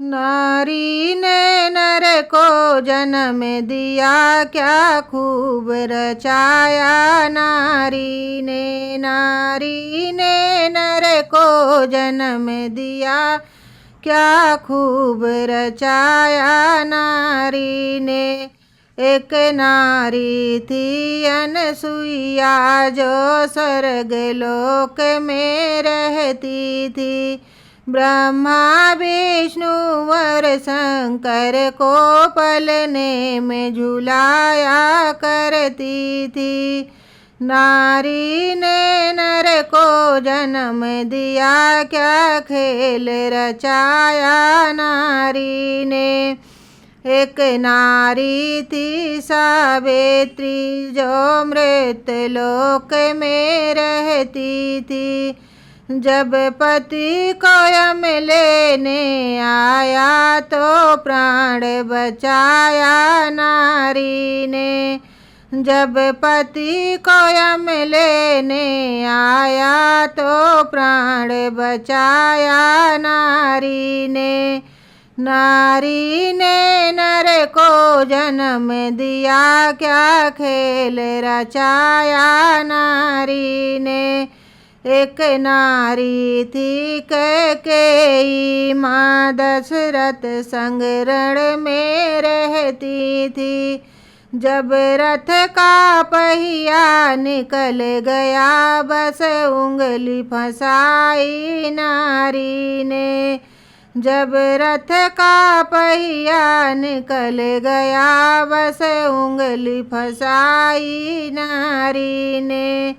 नारी ने नर को जन्म दिया, क्या खूब रचाया नारी ने। नारी ने नर को जन्म दिया, क्या खूब रचाया नारी ने। एक नारी थी अनसुईया, जो स्वर्ग लोक में रहती थी। ब्रह्मा विष्णु और शंकर को पलने में झुलाया करती थी। नारी ने नर को जन्म दिया, क्या खेल रचाया नारी ने। एक नारी थी सावित्री, जो मृत्यु लोक में रहती थी। जब पति को यम लेने आया, तो प्राण बचाया नारी ने। जब पति को यम लेने आया, तो प्राण बचाया नारी ने। नारी ने नर को जन्म दिया, क्या खेल रचाया नारी ने। एक नारी थी कैकेयी, माँ दशरथ संग रण में रहती थी। जब रथ का पहिया निकल गया, बस उंगली फंसाई नारी ने। जब रथ का पहिया निकल गया, बस उंगली फंसाई नारी ने।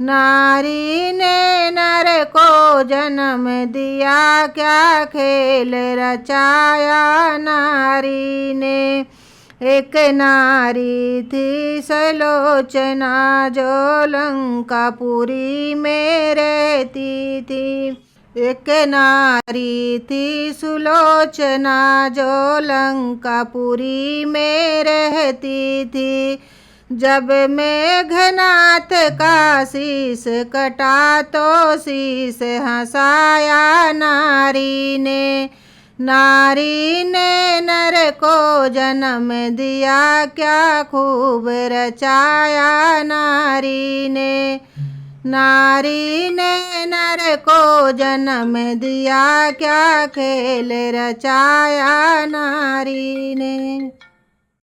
नारी ने नर को जन्म दिया, क्या खेल रचाया नारी ने। एक नारी थी सुलोचना, जो लंकापुरी में रहती थी। एक नारी थी सुलोचना, जो लंकापुरी में रहती थी। जब मेघनाथ का शीश कटा, तो शीश हंसाया नारी ने। नारी ने नर को जन्म दिया, क्या खूब रचाया नारी ने। नारी ने नर को जन्म दिया, क्या खेल रचाया नारी ने।